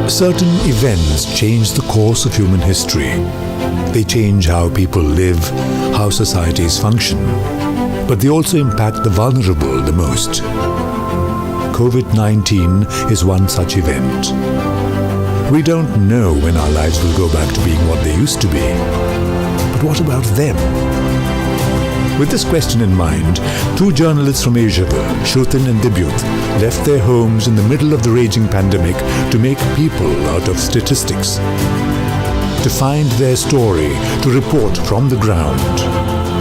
Certain events change the course of human history. They change how people live, how societies function. But they also impact the vulnerable the most. COVID-19 is one such event. We don't know when our lives will go back to being what they used to be. But what about them? With this question in mind, two journalists from Asiaville, Shrutin and Dibyut, left their homes in the middle of the raging pandemic to make people out of statistics. To find their story, to report from the ground.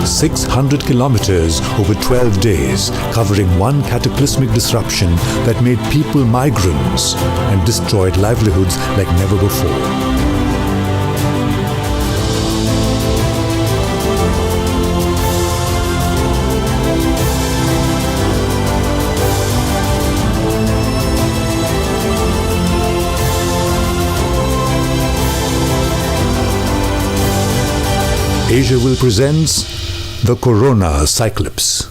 600 kilometers over 12 days, covering one cataclysmic disruption that made people migrants and destroyed livelihoods like never before. Asiaville presents the Corona Cyclops.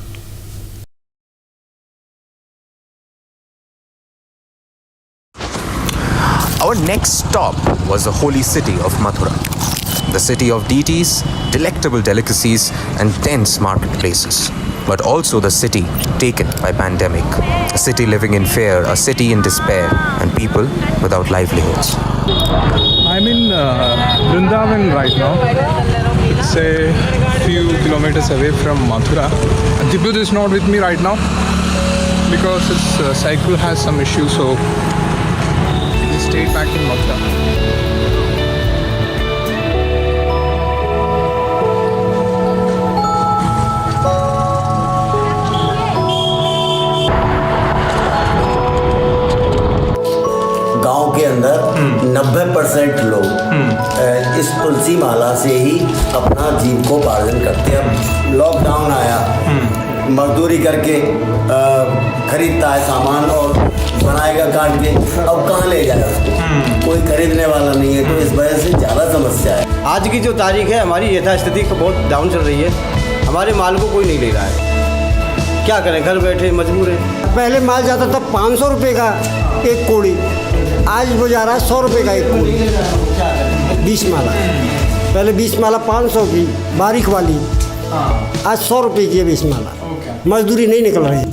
Our next stop was the holy city of Mathura, the city of deities, delectable delicacies, and dense marketplaces, but also the city taken by pandemic, a city living in fear, a city in despair, and people without livelihoods. I'm in Vrindavan right now. It's a few kilometers away from Mathura. Dibyut is not with me right now because his cycle has some issues, so he stayed back in Mathura. गांव के अंदर 90% लोग इस तुलसी माला से ही अपना जीविकोपार्जन करते हैं। लॉकडाउन आया, मजदूरी करके खरीदता है सामान और बनाएगा काट के, अब कहाँ ले जाएगा उसको? कोई खरीदने वाला नहीं है, तो इस वजह से ज़्यादा समस्या है। आज की जो तारीख है हमारी यथास्थिति बहुत डाउन चल रही है। हमारे माल को कोई नहीं ले रहा है, क्या करें, घर बैठे मजबूर है। पहले माल जाता था 500 रुपये का एक कोड़ी, आज वो जा रहा है 100 रुपये का एक कोड़ी। 20 माला, पहले 20 माला 500 की बारीक वाली, आज 100 रुपये की है 20 माला। मजदूरी नहीं निकल रही।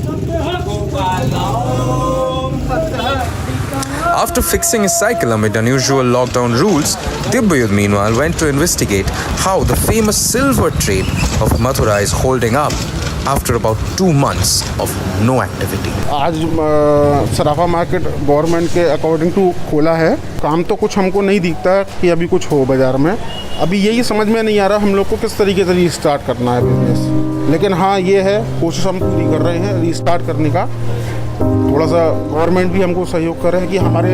After fixing his cycle amid unusual lockdown rules, Dibyut meanwhile went to investigate how the famous silver trade of Mathura is holding up after about 2 months of no activity. आज सराफा मार्केट गवर्नमेंट के according to खोला है। काम तो कुछ हमको नहीं दिखता कि अभी कुछ हो बाज़ार में। अभी यही समझ में नहीं आ रहा हम लोग को किस तरीके से रीस्टार्ट करना है बिजनेस। लेकिन हाँ, ये है, कोशिश हम पूरी कर रहे हैं रीस्टार्ट करने का। थोड़ा सा गवर्नमेंट भी हमको सहयोग कर रहे हैं कि हमारे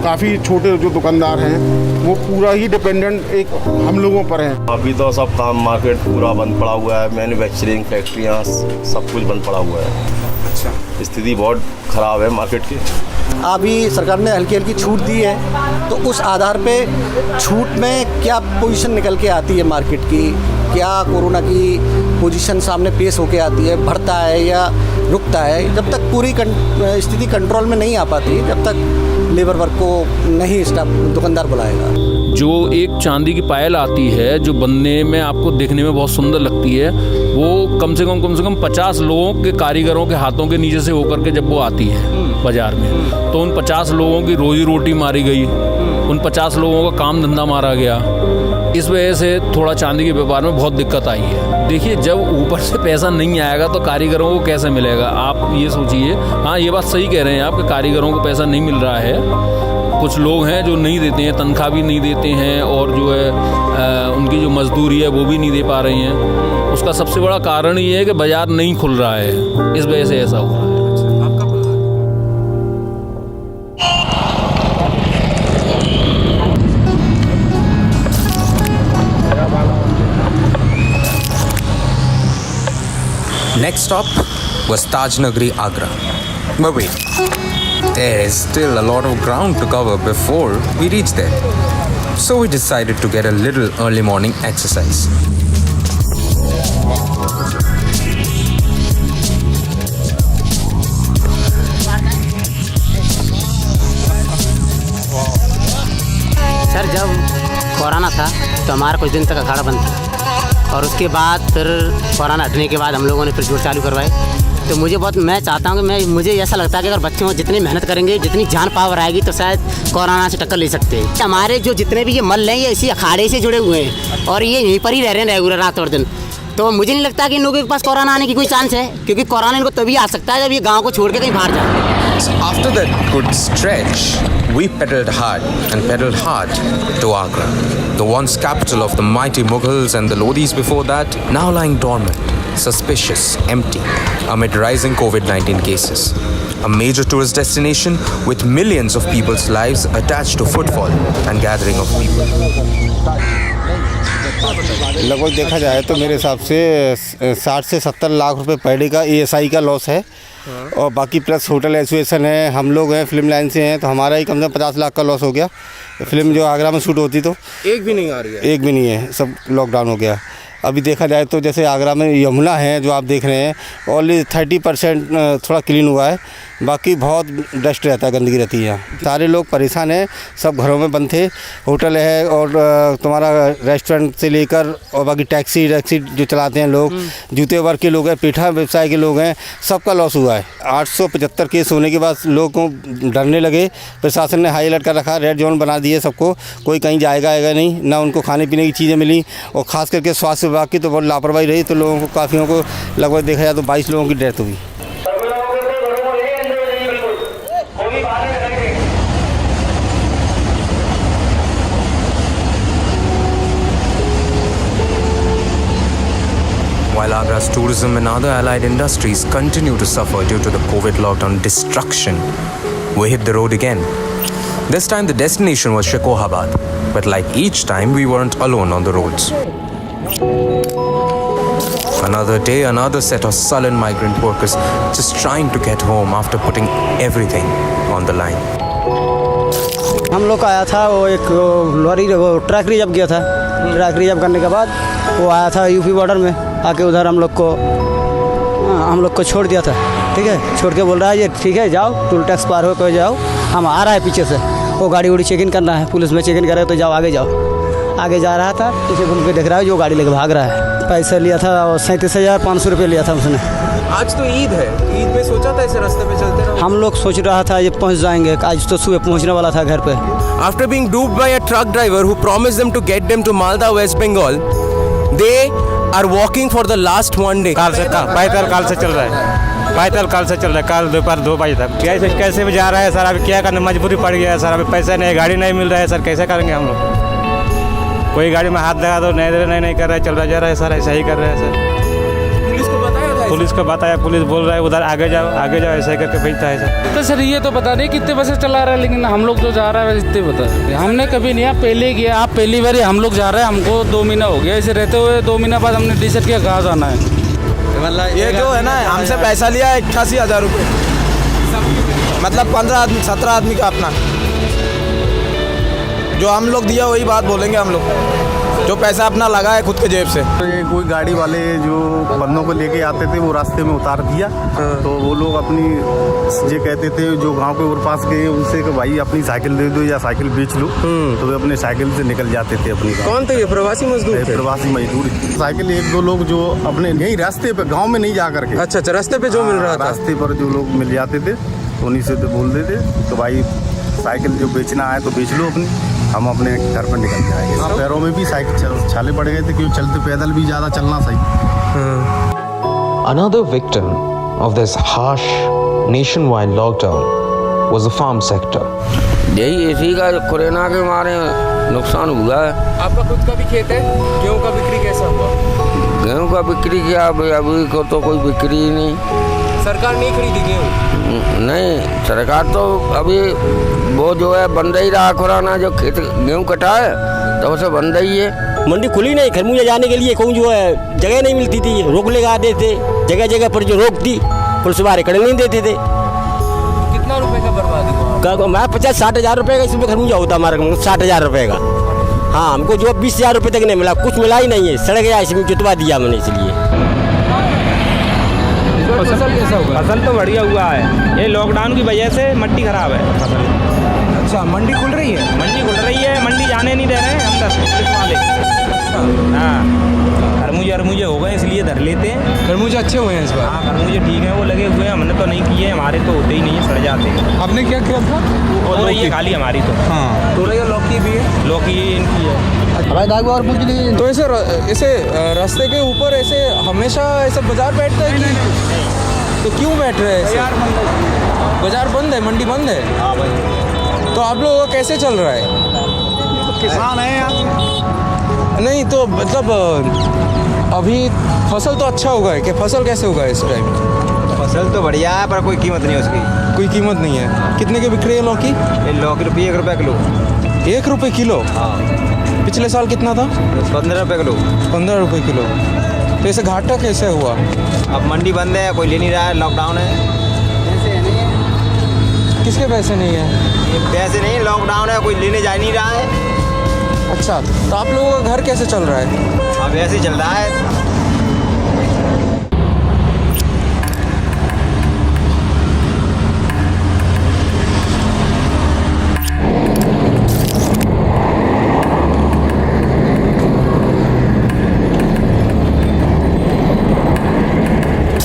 काफ़ी छोटे जो दुकानदार हैं वो पूरा ही डिपेंडेंट एक हम लोगों पर हैं। अभी तो सब काम मार्केट पूरा बंद पड़ा हुआ है, मैन्युफैक्चरिंग फैक्ट्रियाँ सब कुछ बंद पड़ा हुआ है। अच्छा, स्थिति बहुत ख़राब है मार्केट की। अभी सरकार ने हल्की हल्की छूट दी है, तो उस आधार पे छूट में क्या पोजीशन निकल के आती है मार्केट की, क्या कोरोना की पोजीशन सामने पेश होके आती है, बढ़ता है या रुकता है। जब तक पूरी स्थिति कंट्रोल में नहीं आ पाती, जब तक लेबर वर्क को नहीं स्टाफ दुकानदार बुलाएगा। जो एक चांदी की पायल आती है जो बनने में आपको देखने में बहुत सुंदर लगती है, वो कम से कम 50 लोगों के कारीगरों के हाथों के नीचे से होकर के जब वो आती है बाज़ार में, तो उन 50 लोगों की रोजी रोटी मारी गई, उन 50 लोगों का काम धंधा मारा गया। इस वजह से थोड़ा चांदी के व्यापार में बहुत दिक्कत आई है। देखिए, जब ऊपर से पैसा नहीं आएगा तो कारीगरों को कैसे मिलेगा? आप ये सोचिए। हाँ, ये बात सही कह रहे हैं आप कि कारीगरों को पैसा नहीं मिल रहा है। कुछ लोग हैं जो नहीं देते हैं, तनख्वाह भी नहीं देते हैं, और जो है उनकी जो मजदूरी है वो भी नहीं दे पा रही हैं। उसका सबसे बड़ा कारण ये है कि बाज़ार नहीं खुल रहा है, इस वजह से ऐसा हो रहा है। Next stop was Taj Nagari, Agra. But wait, there is still a lot of ground to cover before we reach there. So we decided to get a little early morning exercise. Wow. Corona था तो हमारा कुछ दिन तक अखाड़ा बंद था, और उसके बाद फिर कोरोना हटने के बाद हम लोगों ने फिर जोर चालू करवाए। तो मैं चाहता हूँ कि मुझे ऐसा लगता है कि अगर बच्चों जितनी मेहनत करेंगे, जितनी जान पावर आएगी तो शायद कोरोना से टक्कर ले सकते हैं। हमारे जो जितने भी ये मल्ल हैं ये इसी अखाड़े से जुड़े हुए हैं और ये यहीं पर ही रह रहे हैं रेगुलर रात और दिन। तो मुझे नहीं लगता कि इन लोगों के पास कोरोना आने की कोई चांस है, क्योंकि कोरोना इनको तभी आ सकता है जब ये गाँव को छोड़ के कहीं बाहर जाए। After that good stretch, we pedaled hard to Agra, the once capital of the mighty Mughals and the Lodhis before that, now lying dormant, suspicious, empty, amid rising COVID-19 cases. A major tourist destination with millions of people's lives attached to footfall and gathering of people. लगभग देखा जाए तो मेरे हिसाब से 60 से 70 लाख रुपए per day का ESI का लॉस है, और बाकी प्लस होटल एसोसिएशन है, हम लोग हैं फिल्म लाइन से हैं, तो हमारा ही कम से कम 50 लाख का लॉस हो गया। फिल्म जो आगरा में शूट होती तो एक भी नहीं आ रही है, एक भी नहीं है, सब लॉकडाउन हो गया। अभी देखा जाए तो जैसे आगरा में यमुना है जो आप देख रहे हैं, ओनली 30% थोड़ा क्लीन हुआ है, बाकी बहुत डस्ट रहता है, गंदगी रहती है यहाँ। सारे लोग परेशान हैं, सब घरों में बंद थे। होटल है और तुम्हारा रेस्टोरेंट से लेकर और बाकी टैक्सी जो चलाते हैं लोग, जूते वर्ग के लोग हैं, पेठा व्यवसाय के लोग हैं, सबका लॉस हुआ है। 875 केस होने के बाद लोगों को डरने लगे, प्रशासन ने हाई अलर्ट कर रखा, रेड जोन बना दिए सबको, कोई कहीं जाएगा आएगा नहीं, ना उनको खाने पीने की चीज़ें मिली, और ख़ास करके स्वास्थ्य विभाग की तो बहुत लापरवाही रही, तो लोगों को काफ़ियों को लगभग देखा जाए तो 22 लोगों की डेथ हुई। While Agra's tourism and other allied industries continue to suffer due to the COVID lockdown destruction, we hit the road again. This time the destination was Shekohabad, but like each time we weren't alone on the roads. Another day, another set of sullen migrant workers just trying to get home after putting everything on the line. हम लोग का आया था वो एक lorry truck reserve किया था, truck reserve करने के बाद वो आया था यूपी बॉर्डर में आके उधर हम लोग को छोड़ दिया था। ठीक है, छोड़ के बोल रहा है ये ठीक है जाओ, टोल टैक्स पार हो कर जाओ, हम आ रहा है पीछे से, वो गाड़ी उड़ी चेक इन करना है, पुलिस में चेक इन कर रहा है तो जाओ आगे जाओ। आगे जा रहा था, पीछे घूम के देख रहा है जो गाड़ी लेके भाग रहा है। पैसा लिया था 37,500 रुपये लिया था उसने। आज तो ईद है, ईद में सोचा था ऐसे रास्ते पे चलते रहो? हम लोग सोच रहा था ये पहुंच जाएंगे, आज तो सुबह पहुंचने वाला था घर पे। After being duped by a truck driver who promised them to get them to Malda, West Bengal, they are walking for the last one day. काल से चल रहा है, काल से चल रहा है, कल दोपहर 2 बजे तक। कैसे भी जा रहा है सर, अभी क्या करना, मजबूरी पड़ गया है सर, अभी पैसा नहीं, गाड़ी नहीं मिल रहा है सर, कैसे करेंगे हम लोग? कोई गाड़ी में हाथ लगा दो, नहीं कर रहा है, चल रहा जा रहा है सर, ऐसा ही कर रहा है सर। पुलिस को बताया, पुलिस बोल रहा है उधर आगे जाओ ऐसा करके भेजता है सर। तो सर ये तो पता नहीं कितने बसें चला रहा है, लेकिन हम लोग जो जा रहा है इतने बता रहे, हमने कभी नहीं, आप पहले किया, आप पहली बार हम लोग जा रहे हैं, हमको 2 महीना हो गया ऐसे रहते हुए, 2 महीना बाद हमने डिसाइड किया कहाँ जाना है। ये जो है ना, हमसे पैसा लिया 88,000 रुपये, मतलब 17 आदमी का अपना, जो हम लोग दिया वही बात बोलेंगे हम लोग, जो पैसा अपना लगा है खुद के जेब से। कोई गाड़ी वाले जो बंदों को लेके आते थे वो रास्ते में उतार दिया, तो वो लोग अपनी ये कहते थे जो गांव के ऊपर पास गए उनसे कि भाई अपनी साइकिल दे दो या साइकिल बेच लो, तो वे अपने साइकिल से निकल जाते थे अपनी। कौन थे ये? प्रवासी मजदूर? प्रवासी मजदूर। साइकिल 1-2 लोग जो अपने यहीं रास्ते पे, गाँव में नहीं जा करके, अच्छा रास्ते पे जो मिल रहा था, रास्ते पर जो लोग मिल जाते थे उन्हीं से तो बोल देते तो भाई साइकिल जो बेचना है तो बेच लो अपनी, हम अपने घर पर निकल जाएंगे। पैरों में भी साइकिल छाले पड़ गए थे क्योंकि चलते पैदल भी ज़्यादा चलना सही। Another victim of this harsh nationwide lockdown was the farm sector. यही इसी का कोरोना के मारे नुकसान हुआ है। आपका खुद का भी खेत है, गेहूँ का बिक्री कैसा हुआ? गेहूँ का बिक्री किया, अभी को तो कोई बिक्री ही नहीं। सरकार नहीं खरीदी गेहूँ? नहीं, सरकार तो अभी वो जो है बंद ही रहा, कोरोना जो खेत गेहूँ कटा है तो उसे बंद ही है। मंडी खुली नहीं, खरबूजा जाने के लिए कहूँ जो है जगह नहीं मिलती थी, रोक लगा देते, जगह जगह पर जो रोक दी पुलिस वाले खड़े नहीं देते थे। कितना रुपए का बर्बादी हुआ? मैं 50-60 हज़ार रुपये का इसमें खरबूजा होता हमारे 60 हज़ार रुपये का। हाँ, हमको जो 20 हज़ार रुपये तक नहीं मिला, कुछ मिला ही नहीं है, सड़ गया, इसमें जुतवा दिया मैंने इसलिए। फसल कैसा हुआ? फसल तो बढ़िया हुआ है, ये लॉकडाउन की वजह से मट्टी खराब है फसल। अच्छा, मंडी खुल रही है? मंडी खुल रही है, मंडी जाने नहीं दे रहे हैं अंदर पुलिस वाले। हाँ, खरबूजे हो गए इसलिए धर लेते हैं। खरबूजे अच्छे हुए हैं इस बार? हाँ, खरबूजे ठीक है, वो लगे हुए हैं, हमने तो नहीं किए, हमारे तो होते ही नहीं है, सड़ जाते हैं। आपने क्या किया था? वो तो ये खाली हमारी तो। हाँ, तो लौकी भी है, लौकी इनकी है। तो ऐसे रास्ते के ऊपर ऐसे हमेशा ऐसे बाजार बैठता है कि तो क्यों बैठ रहे हैं ऐसे? बाजार बंद है, मंडी बंद है। तो आप लोगों का कैसे चल रहा है? किसान है यार। नहीं तो मतलब अभी फसल तो अच्छा होगा है कि फसल कैसे होगा इस टाइम? फसल तो बढ़िया है पर कोई कीमत नहीं है उसकी। कोई कीमत नहीं है। कितने के बिक रही है लौकी? लौकी रुपये 1 रुपये किलो। 1 रुपये किलो? हाँ। पिछले साल कितना था? 15 रुपये किलो। 15 रुपये किलो। तो ऐसे घाटा कैसे हुआ? अब मंडी बंद है, कोई ले नहीं रहा है, लॉकडाउन है। किसके पैसे नहीं है? पैसे नहीं, लॉकडाउन है, कोई लेने जा नहीं रहा है। अच्छा, तो आप लोगों का घर कैसे चल रहा है? अब ऐसे ही चल रहा है।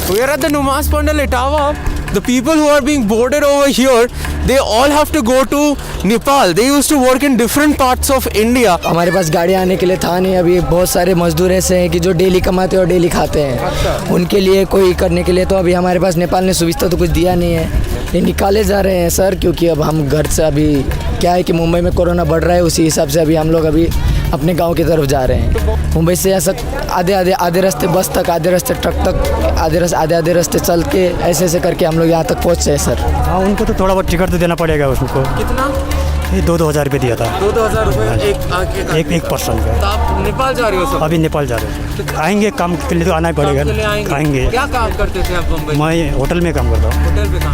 We are at the Numas Pandal Etawah. The people who are being boarded over here, they all have to go to Nepal. They used to work in different parts of India. हमारे पास गाड़ी आने के लिए था नहीं। अभी बहुत सारे मजदूर ऐसे हैं कि जो डेली कमाते और डेली खाते हैं। उनके लिए कोई करने के लिए तो अभी हमारे पास नेपाल ने सुविधा तो कुछ दिया नहीं है। ये निकाले जा रहे हैं सर, क्योंकि अब हम घर से अभी क्या है कि मुंबई में कोरोना बढ़ रहा है, उसी हिसाब से अभी हम लोग अभी अपने गांव की तरफ जा रहे हैं। मुंबई से ऐसा आधे रास्ते बस तक, आधे रास्ते ट्रक तक, आधे रास्ते चल के ऐसे करके हम लोग यहाँ तक पहुँचे हैं सर। हाँ, उनको तो थोड़ा बहुत टिकट तो देना पड़ेगा उसको। कितना? ये 2-2 हज़ार रुपये दिया था। 2-2 हज़ार रुपये एक पर्सन का। तो आप नेपाल जा रहे हो सब? अभी नेपाल जा रहे हैं। आएंगे, काम के लिए तो आना ही पड़ेगा। आएंगे। क्या काम करते थे आप मुंबई? मैं होटल में काम करता हूँ। होटल पे काम?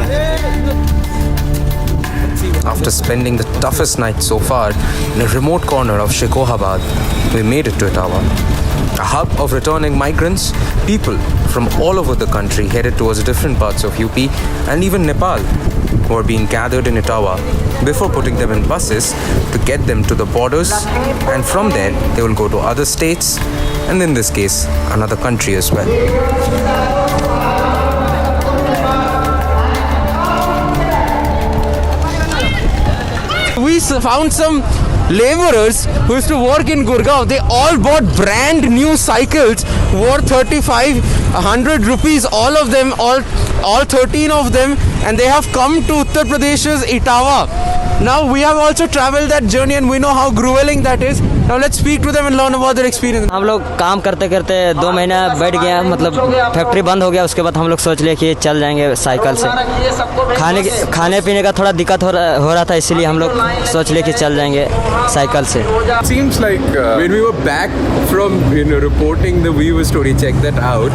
After spending the toughest night so far in a remote corner of Shekohabad, we made it to Etawah. A hub of returning migrants, people from all over the country headed towards different parts of UP and even Nepal who are being gathered in Etawah before putting them in buses to get them to the borders, and from there they will go to other states and in this case another country as well. We found some laborers who used to work in Gurgaon. They all bought brand new cycles worth 3,500 rupees, all of them, all 13 of them, and they have come to Uttar Pradesh's Etawah. Now we have also traveled that journey and we know how grueling that is. Now let's speak to them and learn about their experience. हम लोग काम करते करते 2 महीना बैठ गया, मतलब factory बंद हो गया। उसके बाद हम लोग सोच लिए कि चल जाएंगे साइकिल से। खाने पीने का थोड़ा दिक्कत हो रहा था, इसीलिए हम लोग सोच लिए कि चल जाएंगे साइकिल से। Seems like when we were back from reporting the Weaver story, check that out.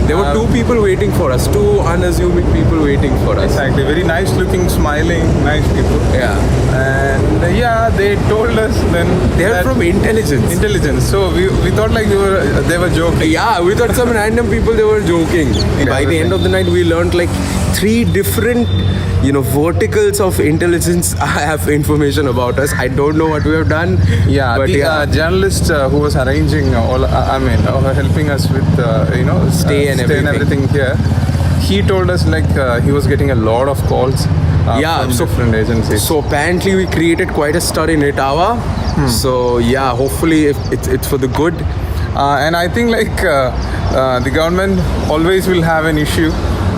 There were 2 people waiting for us, 2 unassuming people waiting for us. Exactly, very nice looking, smiling, nice people. Yeah. And they told us then they are from intelligence. So we thought like they were joking. Yeah, we thought some random people they were joking. By the end of the night we learned like 3 different verticals of intelligence have information about us. I don't know what we have done. Yeah, but the journalist who was arranging helping us with stay and everything here, he told us like he was getting a lot of calls from different agencies. So apparently we created quite a stir in Etawah. So hopefully it's for the good. And I think like the government always will have an issue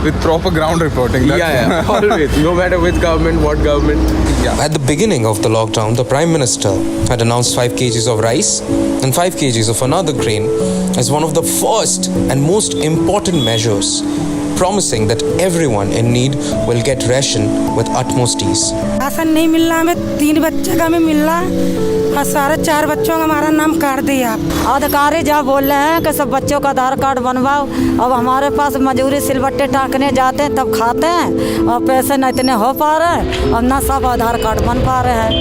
with proper ground reporting. Always. No matter which government, what government. At the beginning of the lockdown, the Prime Minister had announced 5 kgs of rice and 5 kgs of another grain as one of the first and most important measures, promising that everyone in need will get ration with utmost ease. Ration नहीं मिल रहा, हमें 3 बच्चे का हमें मिल रहा है और सारे 4 बच्चों का हमारा नाम काट दिया। अधिकारी जहाँ बोल रहे हैं कि सब बच्चों का आधार कार्ड बनवाओ, अब हमारे पास मजूरी सिलबट्टे टाँकने जाते हैं तब खाते हैं और पैसे न इतने हो पा रहे हैं और न सब आधार कार्ड बन पा रहे हैं।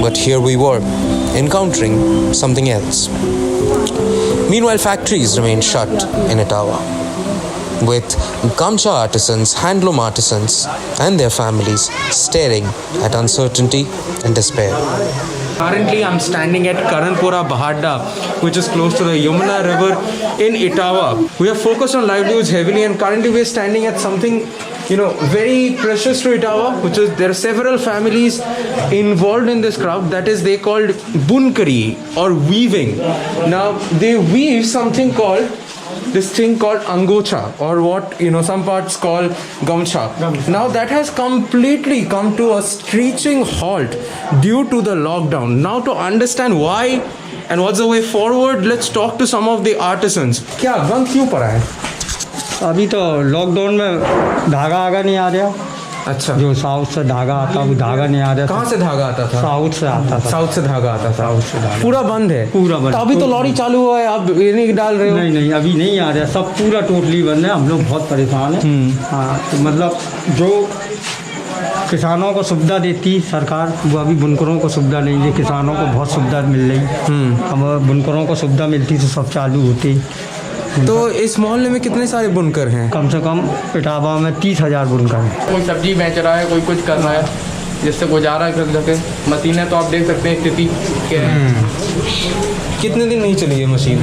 But here we were, encountering something else. Meanwhile, factories remained shut in Etawah, with Gamcha artisans, handloom artisans, and their families staring at uncertainty and despair. Currently, I'm standing at Karanpura Bahadda, which is close to the Yamuna River in Etawah. We are focused on livelihoods heavily, and currently we are standing at something, very precious to Etawah, which is there are several families involved in this craft. That is, they called bunkari or weaving. Now they weave something called angocha, or what some parts call gamcha. Now that has completely come to a screeching halt due to the lockdown. Now to understand why and what's the way forward, let's talk to some of the artisans. क्या बंद क्यों पड़ा है? अभी तो lockdown में धागा आगा नहीं आ रहा। अच्छा, जो साउथ से धागा आता वो धागा नहीं आ रहा। कहाँ से धागा आता था? साउथ से आता था। साउथ से धागा आता था। साउथ से धागा पूरा बंद है। पूरा बंद। तो अभी तो लॉरी चालू हुआ है, आप ये नहीं डाल रहे हो? नहीं अभी नहीं आ रहा, सब पूरा टोटली बंद है। हम लोग बहुत परेशान हैं। हाँ, तो मतलब जो किसानों को सुविधा देती सरकार, वो अभी बुनकरों को सुविधा नहीं है। किसानों को बहुत सुविधा मिल रही। अब बुनकरों को सुविधा मिलती तो सब चालू होती। तो इस मोहल्ले में कितने सारे बुनकर हैं? कम से कम इटावा में 30,000 बुनकर हैं। कोई सब्जी बेच रहा है, कोई कुछ कर रहा है, जिससे गुजारा कर सके। मशीनें तो आप देख सकते हैं स्थिति क्या है। कितने दिन नहीं चली है मशीन?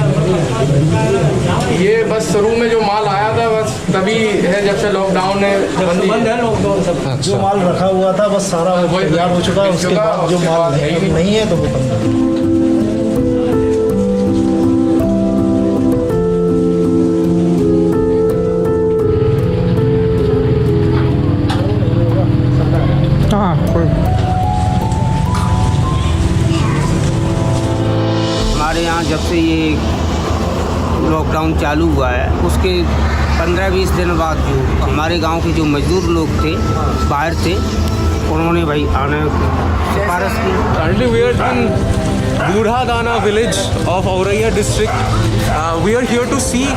ये बस शुरू में जो माल आया था बस तभी है, जब से लॉकडाउन है बंद है लॉकडाउन सब। अच्छा। जो माल रखा हुआ था बस सारा तैयार हो चुका है, उसके बाद जो माल नहीं है तो वो बंद है। हमारे यहाँ जब से ये लॉकडाउन चालू हुआ है उसके 15-20 दिन बाद जो हमारे गांव के जो मजदूर लोग थे बाहर से, उन्होंने भाई आने सिफारिश की। Currently we are in Budha Dana village of Auraiya district. We are here to see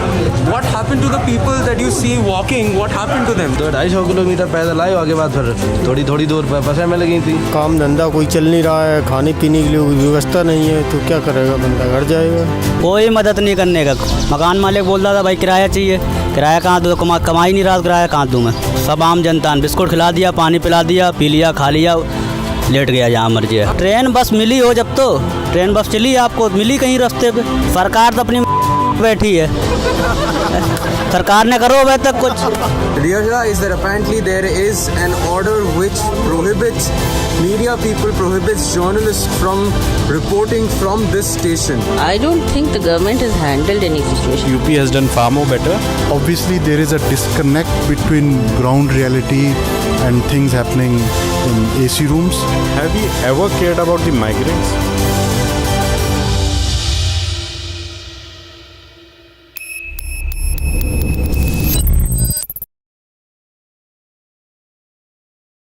what happened to the people that you see walking. What happened to them? तो 250 किलोमीटर पैदल आए, आगे बाद फिर थोड़ी दूर बसें में लगी थी। काम धंधा कोई चल नहीं रहा है, खाने पीने के लिए कोई व्यवस्था नहीं है, तो क्या करेगा बंदा, घर जाएगा। कोई मदद नहीं करने का। मकान मालिक बोल रहा था भाई किराया चाहिए, किराया कहाँ दूँ, कमाई नहीं रहा, किराया कहाँ दूँ मैं। सब आम जनता ने बिस्कुट खिला दिया, पानी पिला दिया, पी लिया, खा लिया, लेट गया जहाँ मर्जी है। ट्रेन बस मिली हो जब तो ट्रेन बस चली, आपको मिली कहीं रास्ते पे? सरकार तो अपनी बैठी है, सरकार ने करो अभी तक कुछ। Riyasha, is that apparently there is an order which prohibits media people, prohibits journalists from reporting from this station. I don't think the government has handled any situation. UP has done far more better. Obviously, there is a disconnect between ground reality and things happening in AC rooms. Have you ever cared about the migrants?